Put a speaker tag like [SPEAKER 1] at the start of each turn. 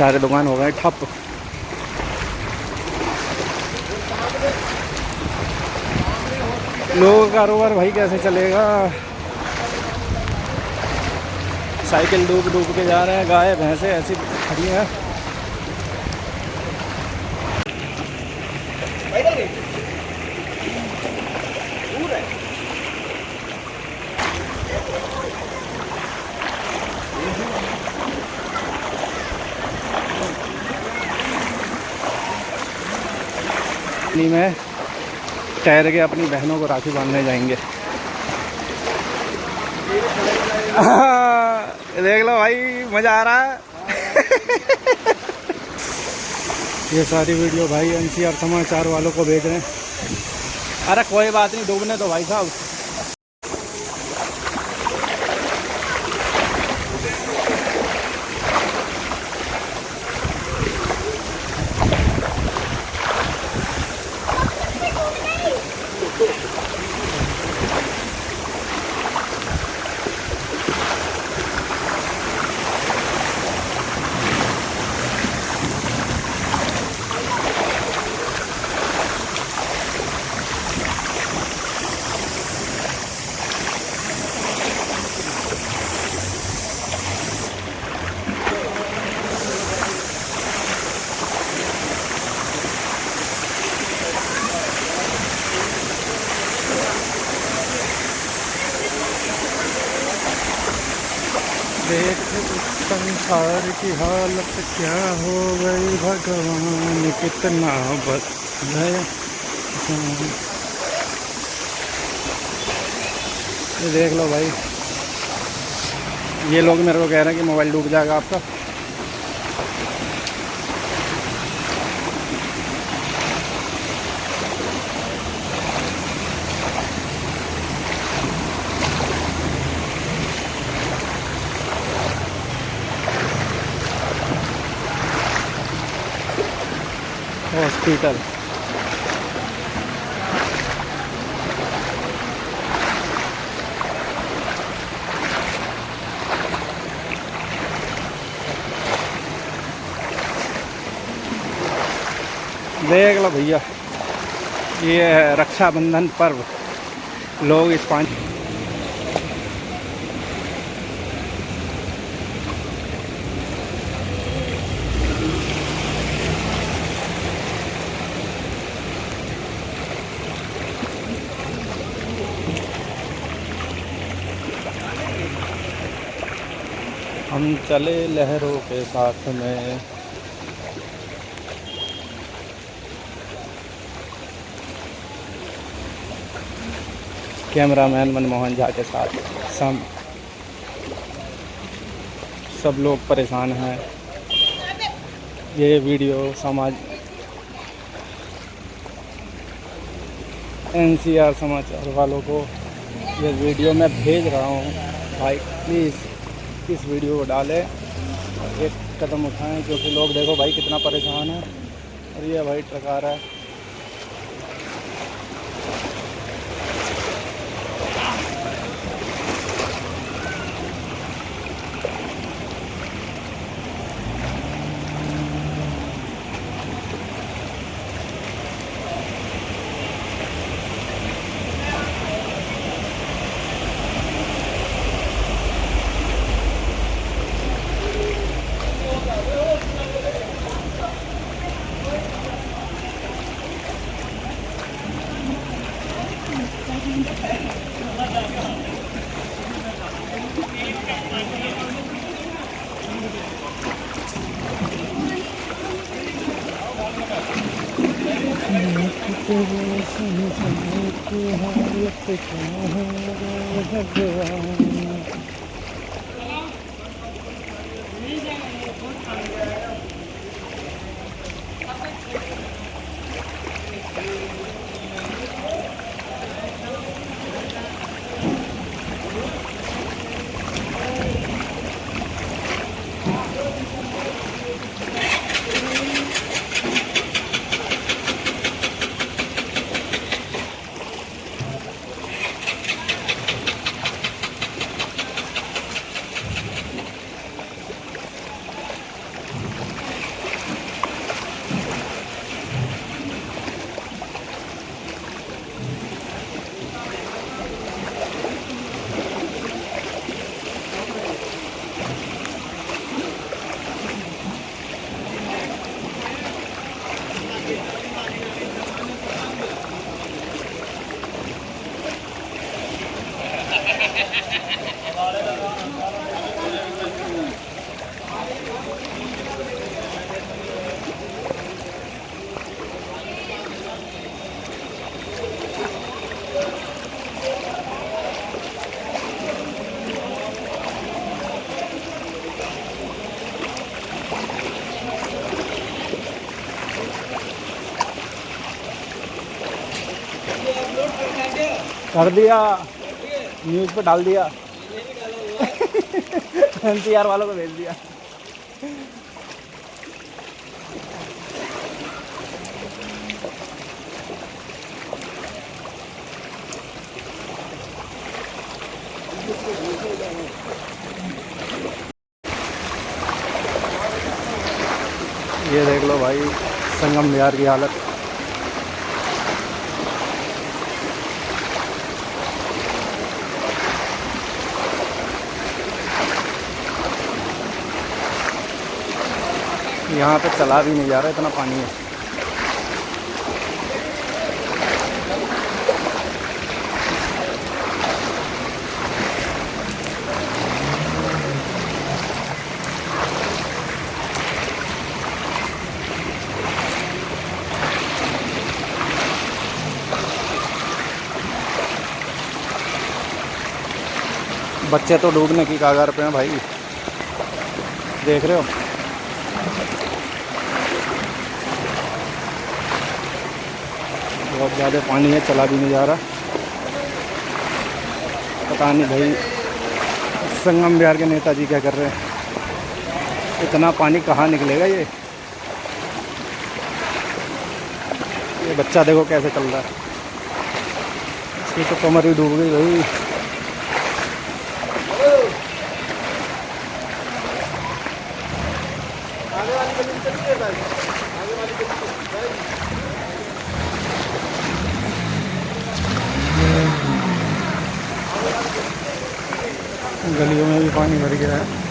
[SPEAKER 1] सारे दुकान हो गए ठप। लोगों का कारोबार भाई कैसे चलेगा। साइकिल डूब डूब के जा रहे हैं, गाय भैंसे ऐसी खड़ी हैं। में ठहर के अपनी बहनों को राखी बांधने जाएंगे। देख लो भाई, मज़ा आ रहा है। ये सारी वीडियो भाई एनसीआर समाचार वालों को भेज रहे हैं। अरे कोई बात नहीं, डूबने दो भाई साहब। देख संसार की हालत क्या हो गई, भगवान कितना बदलाया। ये देख लो भाई, ये लोग मेरे को कह रहे हैं कि मोबाइल डूब जाएगा आपका। हॉस्पिटल देख लो भैया, ये है रक्षाबंधन पर्व। लोग इस पानी हम चले लहरों के साथ में। कैमरामैन मनमोहन झा के साथ सब लोग परेशान हैं। ये वीडियो समाज एनसीआर समाचार वालों को ये वीडियो मैं भेज रहा हूँ। भाई प्लीज़ इस वीडियो को डालें, एक कदम उठाएं, क्योंकि लोग देखो भाई कितना परेशान है। और ये भाई ट्रक आ रहा है। कर दिया, न्यूज़ पे डाल दिया। एनसीआर वालों को भेज दिया। ये देख लो भाई संगम विहार की हालत। यहाँ पे चला भी नहीं जा रहा, इतना पानी है। बच्चे तो डूबने की कगार पे हैं भाई, देख रहे हो। बहुत ज़्यादा पानी है, चला भी नहीं जा रहा। पता नहीं भाई संगम विहार के नेताजी क्या कर रहे हैं। इतना पानी कहाँ निकलेगा ये बच्चा देखो कैसे चल रहा है। इसकी तो कमर ही डूब गई भाई। गलियों में भी पानी भर गया है।